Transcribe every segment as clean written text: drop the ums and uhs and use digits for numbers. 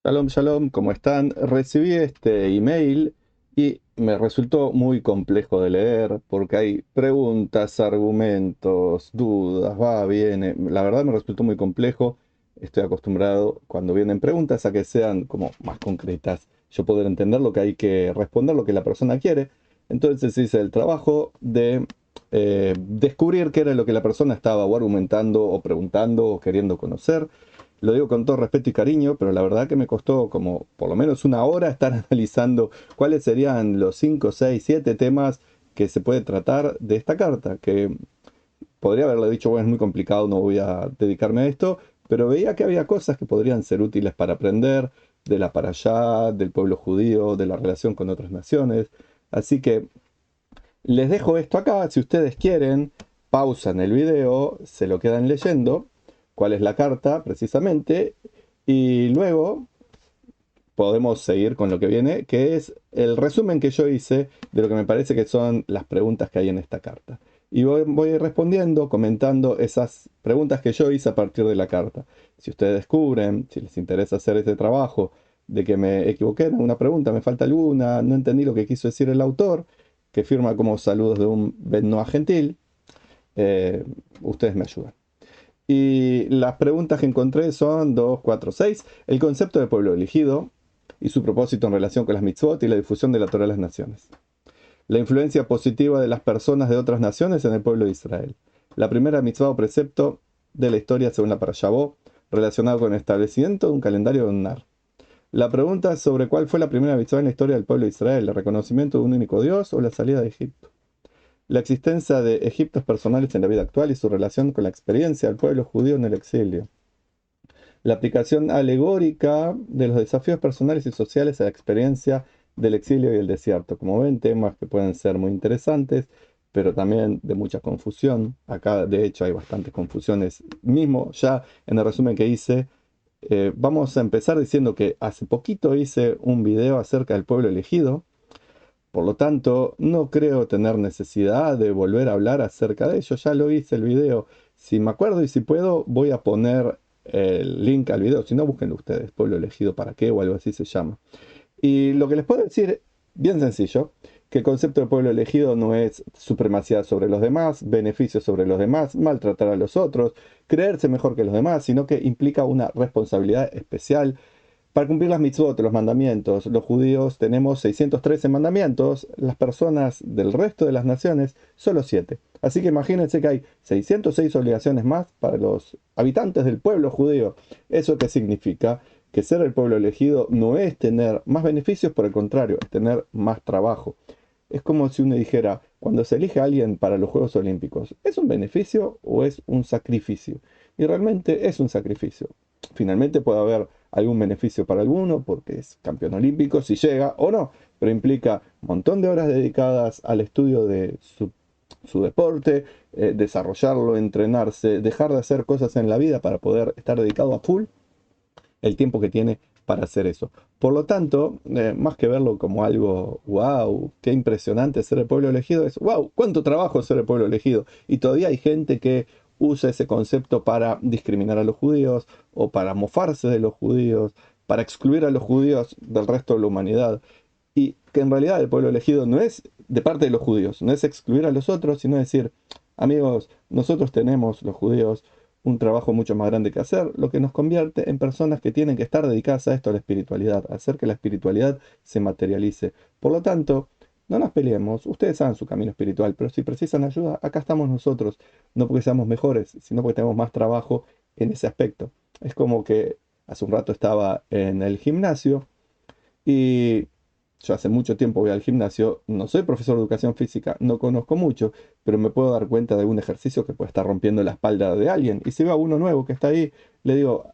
Shalom, shalom, ¿cómo están? Recibí este email y me resultó muy complejo de leer porque hay preguntas, argumentos, dudas, va, viene. La verdad me resultó muy complejo. Estoy acostumbrado cuando vienen preguntas a que sean como más concretas. Yo poder entender lo que hay que responder, lo que la persona quiere. Entonces hice el trabajo de descubrir qué era lo que la persona estaba o argumentando o preguntando o queriendo conocer. Lo digo con todo respeto y cariño, pero la verdad que me costó como por lo menos una hora estar analizando cuáles serían los 5, 6, 7 temas que se puede tratar de esta carta, que podría haberle dicho, bueno, es muy complicado, no voy a dedicarme a esto, pero veía que había cosas que podrían ser útiles para aprender de la allá, del pueblo judío, de la relación con otras naciones. Así que les dejo esto acá, si ustedes quieren, pausan el video, se lo quedan leyendo, cuál es la carta precisamente, y luego podemos seguir con lo que viene, que es el resumen que yo hice de lo que me parece que son las preguntas que hay en esta carta. Y voy a ir respondiendo, comentando esas preguntas que yo hice a partir de la carta. Si ustedes descubren, si les interesa hacer este trabajo, de que me equivoqué en una pregunta, me falta alguna, no entendí lo que quiso decir el autor, que firma como saludos de un Benoit Gentil, eh, ustedes me ayudan. Y las preguntas que encontré son 2, 4, 6. El concepto de pueblo elegido y su propósito en relación con las mitzvot y la difusión de la Torah a las naciones. La influencia positiva de las personas de otras naciones en el pueblo de Israel. La primera mitzvah o precepto de la historia según la Parashá Bo, relacionado con el establecimiento de un calendario lunar. La pregunta sobre cuál fue la primera mitzvah en la historia del pueblo de Israel, el reconocimiento de un único Dios o la salida de Egipto. La existencia de Egiptos personales en la vida actual y su relación con la experiencia del pueblo judío en el exilio. La aplicación alegórica de los desafíos personales y sociales a la experiencia del exilio y el desierto. Como ven, temas que pueden ser muy interesantes, pero también de mucha confusión. Acá, de hecho, hay bastantes confusiones. Mismo ya en el resumen que hice, vamos a empezar diciendo que hace poquito hice un video acerca del pueblo elegido. Por lo tanto, no creo tener necesidad de volver a hablar acerca de ello. Ya lo hice el video. Si me acuerdo y si puedo, voy a poner el link al video. Si no, búsquenlo ustedes. Pueblo elegido para qué o algo así se llama. Y lo que les puedo decir, bien sencillo, que el concepto de pueblo elegido no es supremacía sobre los demás, beneficios sobre los demás, maltratar a los otros, creerse mejor que los demás, sino que implica una responsabilidad especial para cumplir las mitzvot, los mandamientos. Los judíos tenemos 613 mandamientos, las personas del resto de las naciones solo 7. Así que imagínense que hay 606 obligaciones más para los habitantes del pueblo judío. ¿Eso qué significa? Que ser el pueblo elegido no es tener más beneficios, por el contrario, es tener más trabajo. Es como si uno dijera, cuando se elige a alguien para los Juegos Olímpicos, ¿es un beneficio o es un sacrificio? Y realmente es un sacrificio. Finalmente puede haber algún beneficio para alguno porque es campeón olímpico, si llega o no, pero implica un montón de horas dedicadas al estudio de su deporte, desarrollarlo, entrenarse, dejar de hacer cosas en la vida para poder estar dedicado a full el tiempo que tiene para hacer eso. Por lo tanto, más que verlo como algo, wow, qué impresionante ser el pueblo elegido, es, wow, cuánto trabajo ser el pueblo elegido. Y todavía hay gente que usa ese concepto para discriminar a los judíos o para mofarse de los judíos, para excluir a los judíos del resto de la humanidad. Y que en realidad el pueblo elegido no es de parte de los judíos, no es excluir a los otros, sino decir, amigos, nosotros tenemos, los judíos, un trabajo mucho más grande que hacer, lo que nos convierte en personas que tienen que estar dedicadas a esto, a la espiritualidad, a hacer que la espiritualidad se materialice. Por lo tanto, no nos peleemos, ustedes saben su camino espiritual, pero si precisan ayuda, acá estamos nosotros, no porque seamos mejores, sino porque tenemos más trabajo en ese aspecto. Es como que hace un rato estaba en el gimnasio y yo hace mucho tiempo voy al gimnasio, no soy profesor de educación física, no conozco mucho, pero me puedo dar cuenta de algún ejercicio que puede estar rompiendo la espalda de alguien. Y si veo a uno nuevo que está ahí, le digo,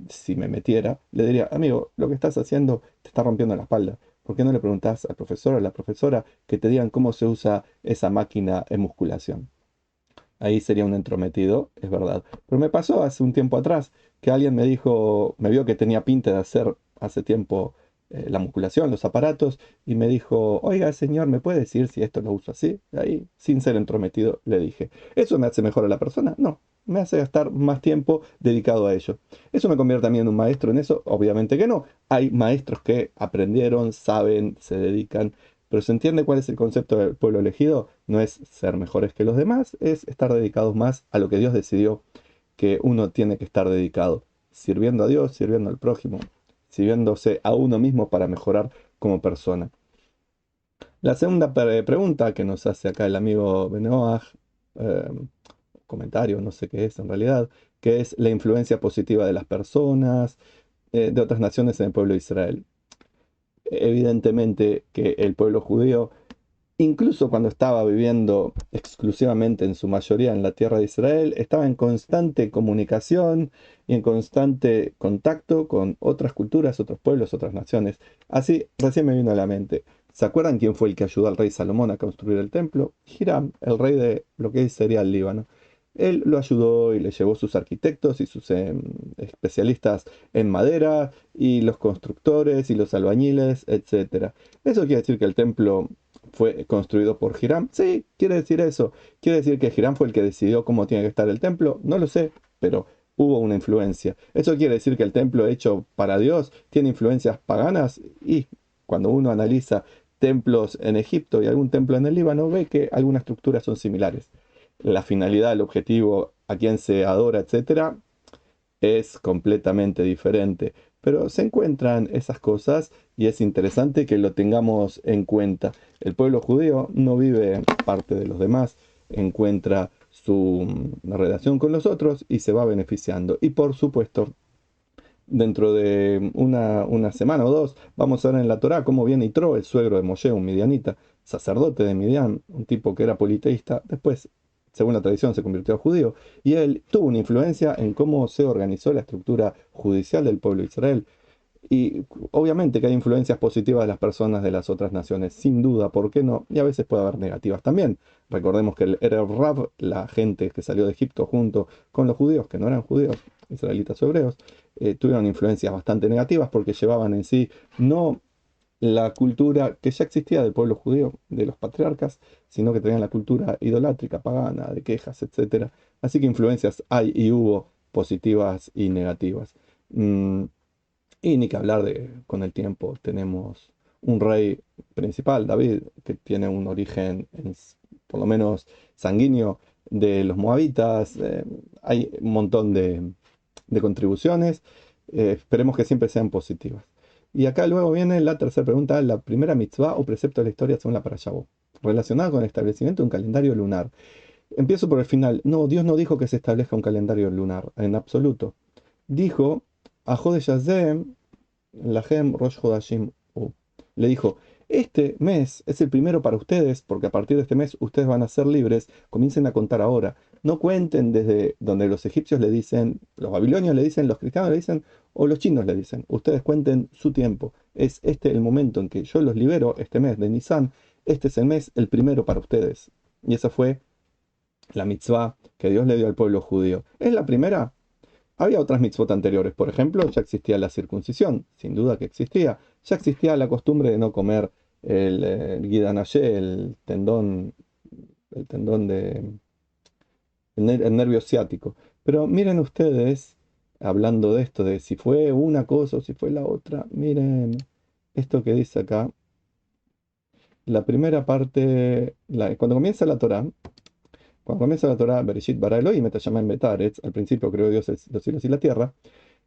si me metiera, le diría, amigo, lo que estás haciendo te está rompiendo la espalda. ¿Por qué no le preguntás al profesor o a la profesora que te digan cómo se usa esa máquina de musculación? Ahí sería un entrometido, es verdad. Pero me pasó hace un tiempo atrás que alguien me dijo, me vio que tenía pinta de hacer hace tiempo la musculación, los aparatos, y me dijo, oiga, señor, ¿me puede decir si esto lo uso así? Ahí, sin ser entrometido, le dije, ¿eso me hace mejor a la persona? No. me hace gastar más tiempo dedicado a ello. ¿Eso me convierte a mí en un maestro en eso? Obviamente que no. Hay maestros que aprendieron, saben, se dedican, pero ¿se entiende cuál es el concepto del pueblo elegido? No es ser mejores que los demás, es estar dedicados más a lo que Dios decidió que uno tiene que estar dedicado, sirviendo a Dios, sirviendo al prójimo, sirviéndose a uno mismo para mejorar como persona. La segunda pregunta que nos hace acá el amigo Benoah, eh, comentario, no sé qué es en realidad, que es la influencia positiva de las personas, de otras naciones en el pueblo de Israel. Evidentemente que el pueblo judío, incluso cuando estaba viviendo exclusivamente en su mayoría en la tierra de Israel, estaba en constante comunicación y en constante contacto con otras culturas, otros pueblos, otras naciones. Así recién me vino a la mente. ¿Se acuerdan quién fue el que ayudó al rey Salomón a construir el templo? Hiram, el rey de lo que hoy sería el Líbano. Él lo ayudó y le llevó sus arquitectos y sus especialistas en madera y los constructores y los albañiles, etcétera. Eso quiere decir que el templo fue construido por Hiram. Sí, quiere decir eso. Quiere decir que Hiram fue el que decidió cómo tiene que estar el templo. No lo sé, pero hubo una influencia. Eso quiere decir que el templo hecho para Dios tiene influencias paganas. Y cuando uno analiza templos en Egipto y algún templo en el Líbano, ve que algunas estructuras son similares. La finalidad, el objetivo, a quién se adora, etcétera, es completamente diferente. Pero se encuentran esas cosas y es interesante que lo tengamos en cuenta. El pueblo judío no vive parte de los demás, encuentra su relación con los otros y se va beneficiando. Y por supuesto, dentro de una semana o dos, vamos a ver en la Torá cómo viene Yitro, el suegro de Moshe, un midianita, sacerdote de Midian, un tipo que era politeísta, después, según la tradición, se convirtió a judío, y él tuvo una influencia en cómo se organizó la estructura judicial del pueblo de Israel. Y obviamente que hay influencias positivas de las personas de las otras naciones, sin duda, ¿por qué no? Y a veces puede haber negativas también. Recordemos que el Erev Rav, la gente que salió de Egipto junto con los judíos, que no eran judíos, israelitas o hebreos, tuvieron influencias bastante negativas porque llevaban en sí no la cultura que ya existía del pueblo judío, de los patriarcas, sino que tenían la cultura idolátrica, pagana, de quejas, etcétera. Así que influencias hay y hubo positivas y negativas. Mm, y ni que hablar de, con el tiempo, tenemos un rey principal, David, que tiene un origen, por lo menos sanguíneo, de los moabitas. Hay un montón de contribuciones. Esperemos que siempre sean positivas. Y acá luego viene la tercera pregunta, la primera mitzvah o precepto de la historia según la Parashá Bo, relacionada con el establecimiento de un calendario lunar. Empiezo por el final. No, Dios no dijo que se establezca un calendario lunar, en absoluto. Dijo a Jodeshazem, Lahem Rosh Hodashim U. Le dijo, este mes es el primero para ustedes, porque a partir de este mes ustedes van a ser libres, comiencen a contar ahora. No cuenten desde donde los egipcios le dicen, los babilonios le dicen, los cristianos le dicen, o los chinos le dicen. Ustedes cuenten su tiempo. Es este el momento en que yo los libero, este mes de Nisan. Este es el mes, el primero para ustedes. Y esa fue la mitzvah que Dios le dio al pueblo judío. ¿Es la primera? Había otras mitzvot anteriores, por ejemplo, ya existía la circuncisión, sin duda que existía. Ya existía la costumbre de no comer el guidanayé, el tendón el nervio ciático. Pero miren ustedes, hablando de esto, de si fue una cosa o si fue la otra, miren esto que dice acá. La primera parte, cuando comienza la Torá, Bereshit bara Elohim et hashamayim betaretz, al principio creó Dios los cielos y la tierra.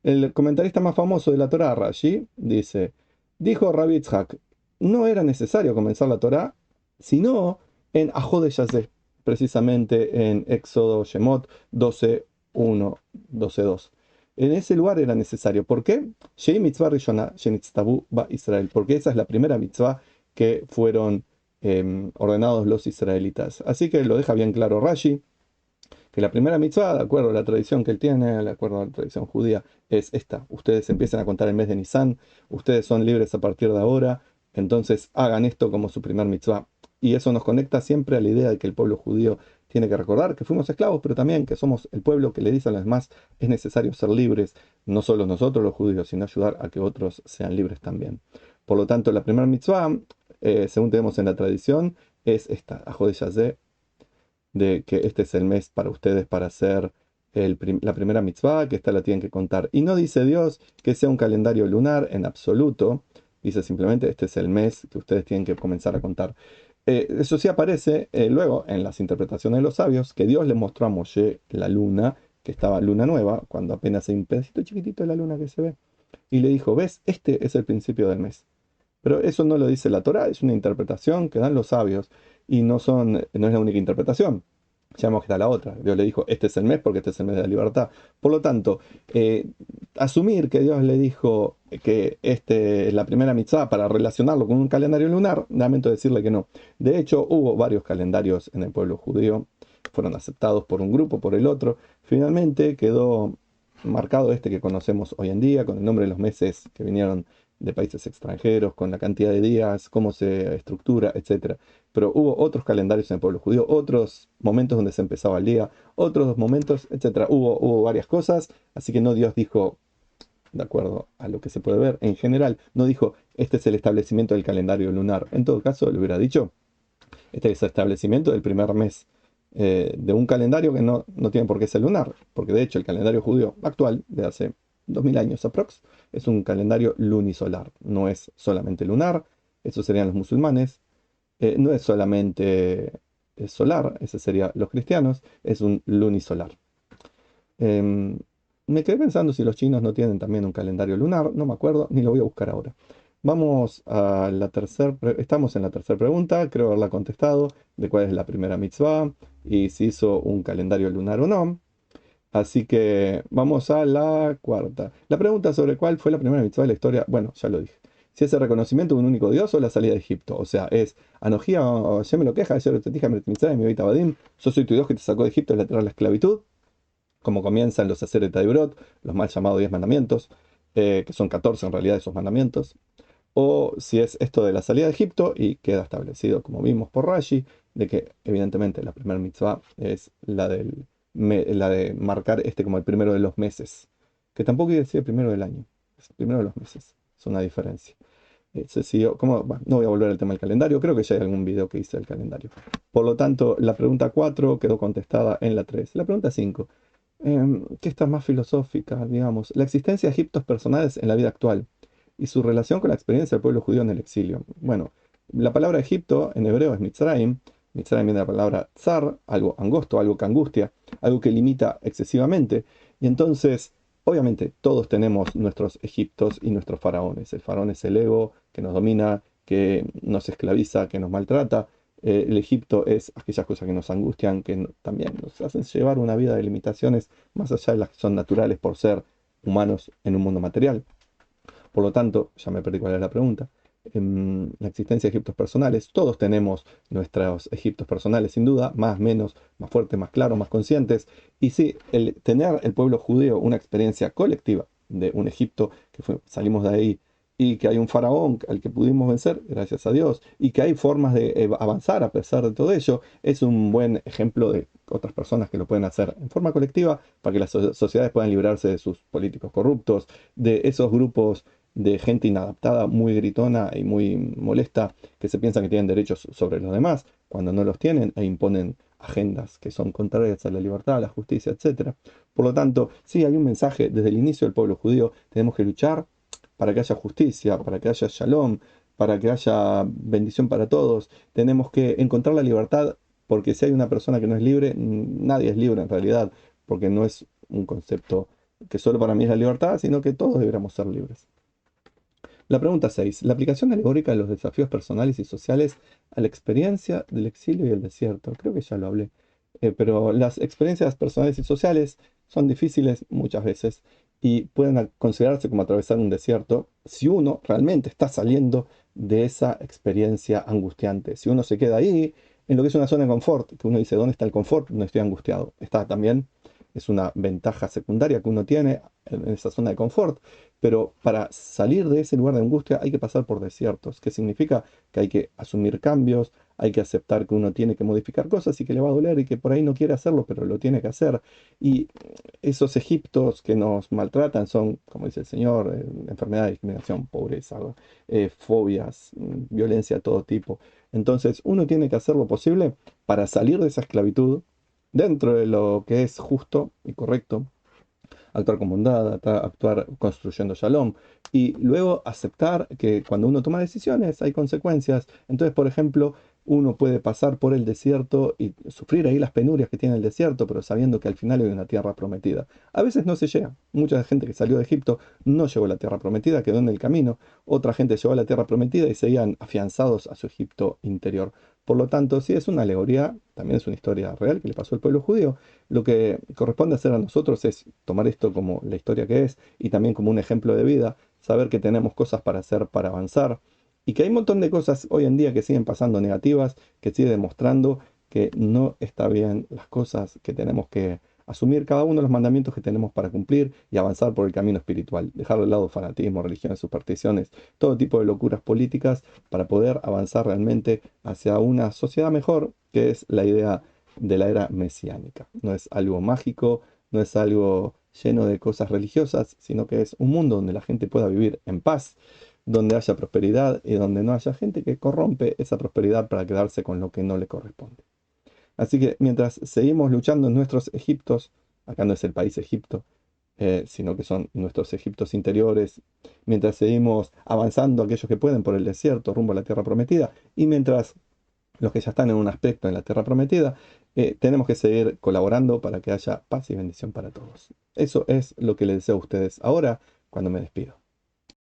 El comentarista más famoso de la Torá, Rashi, dice, dijo Rabbi Yitzhak, no era necesario comenzar la Torá, sino en Ahode Yazé, precisamente en Éxodo Shemot 12:1, 12:2. En ese lugar era necesario. ¿Por qué? Shei mitzvah rishona shenitztavu ba Israel, porque esa es la primera mitzvah que fueron ordenados los israelitas. Así que lo deja bien claro Rashi que la primera mitzvah, de acuerdo a la tradición que él tiene, de acuerdo a la tradición judía, es esta. Ustedes empiezan a contar el mes de Nisan, ustedes son libres a partir de ahora, entonces hagan esto como su primer mitzvah. Y eso nos conecta siempre a la idea de que el pueblo judío tiene que recordar que fuimos esclavos, pero también que somos el pueblo que le dice a los demás, es necesario ser libres, no solo nosotros los judíos, sino ayudar a que otros sean libres también. Por lo tanto, la primera mitzvah, según tenemos en la tradición, es esta, Ahod de que este es el mes para ustedes para ser la primera mitzvah, que esta la tienen que contar. Y no dice Dios que sea un calendario lunar en absoluto, dice simplemente este es el mes que ustedes tienen que comenzar a contar. Eso sí aparece luego en las interpretaciones de los sabios, que Dios le mostró a Moshe la luna, que estaba luna nueva, cuando apenas hay un pedacito chiquitito de la luna que se ve, y le dijo, ¿ves? Este es el principio del mes. Pero eso no lo dice la Torá, es una interpretación que dan los sabios y no es la única interpretación. Ya vemos que está la otra. Dios le dijo, este es el mes porque este es el mes de la libertad. Por lo tanto, asumir que Dios le dijo que este es la primera mitzvah para relacionarlo con un calendario lunar, lamento decirle que no. De hecho, hubo varios calendarios en el pueblo judío, fueron aceptados por un grupo, por el otro. Finalmente quedó marcado este que conocemos hoy en día, con el nombre de los meses que vinieron de países extranjeros, con la cantidad de días, cómo se estructura, etcétera. Pero hubo otros calendarios en el pueblo judío, otros momentos donde se empezaba el día, otros momentos, etcétera. Hubo varias cosas, así que no Dios dijo, de acuerdo a lo que se puede ver en general, no dijo, este es el establecimiento del calendario lunar. En todo caso, le hubiera dicho, este es el establecimiento del primer mes de un calendario que no tiene por qué ser lunar, porque de hecho el calendario judío actual, de hace 2000 años aprox, es un calendario lunisolar, no es solamente lunar, esos serían los musulmanes, no es solamente solar, ese serían los cristianos, es un lunisolar. Em, Me quedé pensando si los chinos no tienen también un calendario lunar, no me acuerdo, ni lo voy a buscar ahora. Vamos a la tercera, estamos en la tercera pregunta, creo haberla contestado, de cuál es la primera mitzvah y si hizo un calendario lunar o no. Así que vamos a la cuarta. La pregunta sobre cuál fue la primera mitzvah de la historia, bueno, ya lo dije. Si es el reconocimiento de un único Dios o la salida de Egipto. O sea, es Anojía, me lo queja, yo te dije, mi Badim, yo soy tu Dios que te sacó de Egipto de la tierra de la esclavitud, como comienzan los Aseret Taibot, los mal llamados 10 mandamientos, que son 14 en realidad esos mandamientos, o si es esto de la salida de Egipto y queda establecido, como vimos por Rashi, de que evidentemente la primera mitzvah es la de marcar este como el primero de los meses, que tampoco quiere decir el primero del año, es el primero de los meses, es una diferencia. Bueno, no voy a volver al tema del calendario, creo que ya hay algún video que hice del calendario. Por lo tanto, la pregunta 4 quedó contestada en la 3. La pregunta 5, que está más filosófica, digamos, la existencia de egiptos personales en la vida actual y su relación con la experiencia del pueblo judío en el exilio. Bueno, la palabra Egipto en hebreo es Mitzrayim. Mitzrayim viene de la palabra tsar, algo angosto, algo que angustia, algo que limita excesivamente. Y entonces, obviamente, todos tenemos nuestros egiptos y nuestros faraones. El faraón es el ego que nos domina, que nos esclaviza, que nos maltrata. El Egipto es aquellas cosas que nos angustian, que también nos hacen llevar una vida de limitaciones más allá de las que son naturales por ser humanos en un mundo material. Por lo tanto, ya me perdí cuál era la pregunta. La existencia de egiptos personales, todos tenemos nuestros egiptos personales, sin duda, más, menos, más fuertes, más claros, más conscientes. Y sí, tener el pueblo judío una experiencia colectiva de un Egipto, salimos de ahí, y que hay un faraón al que pudimos vencer, gracias a Dios, y que hay formas de avanzar a pesar de todo ello, es un buen ejemplo de otras personas que lo pueden hacer en forma colectiva para que las sociedades puedan librarse de sus políticos corruptos, de esos grupos de gente inadaptada, muy gritona y muy molesta, que se piensan que tienen derechos sobre los demás, cuando no los tienen e imponen agendas que son contrarias a la libertad, a la justicia, etc. Por lo tanto, sí, hay un mensaje desde el inicio del pueblo judío, tenemos que luchar para que haya justicia, para que haya shalom, para que haya bendición para todos. Tenemos que encontrar la libertad, porque si hay una persona que no es libre, nadie es libre en realidad, porque no es un concepto que solo para mí es la libertad, sino que todos deberíamos ser libres. La pregunta 6. La aplicación alegórica de los desafíos personales y sociales a la experiencia del exilio y el desierto. Creo que ya lo hablé. Pero las experiencias personales y sociales son difíciles muchas veces y pueden considerarse como atravesar un desierto si uno realmente está saliendo de esa experiencia angustiante. Si uno se queda ahí, en lo que es una zona de confort, que uno dice, ¿dónde está el confort? No estoy angustiado. Está también, es una ventaja secundaria que uno tiene en esa zona de confort. Pero para salir de ese lugar de angustia hay que pasar por desiertos, que significa que hay que asumir cambios, hay que aceptar que uno tiene que modificar cosas y que le va a doler y que por ahí no quiere hacerlo, pero lo tiene que hacer. Y esos egiptos que nos maltratan son, como dice el Señor, enfermedad, discriminación, pobreza, fobias, violencia de todo tipo. Entonces uno tiene que hacer lo posible para salir de esa esclavitud, dentro de lo que es justo y correcto, actuar con bondad, actuar construyendo shalom y luego aceptar que cuando uno toma decisiones hay consecuencias. Entonces, por ejemplo, uno puede pasar por el desierto y sufrir ahí las penurias que tiene el desierto, pero sabiendo que al final hay una tierra prometida. A veces no se llega. Mucha gente que salió de Egipto no llegó a la tierra prometida, quedó en el camino. Otra gente llegó a la tierra prometida y seguían afianzados a su Egipto interior. Por lo tanto, sí es una alegoría, también es una historia real que le pasó al pueblo judío. Lo que corresponde hacer a nosotros es tomar esto como la historia que es y también como un ejemplo de vida, saber que tenemos cosas para hacer, para avanzar y que hay un montón de cosas hoy en día que siguen pasando negativas, que sigue demostrando que no está bien las cosas, que tenemos que asumir cada uno de los mandamientos que tenemos para cumplir y avanzar por el camino espiritual, dejar de lado fanatismo, religiones, supersticiones, todo tipo de locuras políticas para poder avanzar realmente hacia una sociedad mejor, que es la idea de la era mesiánica. No es algo mágico, no es algo lleno de cosas religiosas, sino que es un mundo donde la gente pueda vivir en paz, donde haya prosperidad y donde no haya gente que corrompe esa prosperidad para quedarse con lo que no le corresponde. Así que mientras seguimos luchando en nuestros Egiptos, acá no es el país Egipto, sino que son nuestros Egiptos interiores, mientras seguimos avanzando aquellos que pueden por el desierto rumbo a la tierra prometida, y mientras los que ya están en un aspecto en la tierra prometida, tenemos que seguir colaborando para que haya paz y bendición para todos. Eso es lo que les deseo a ustedes ahora cuando me despido.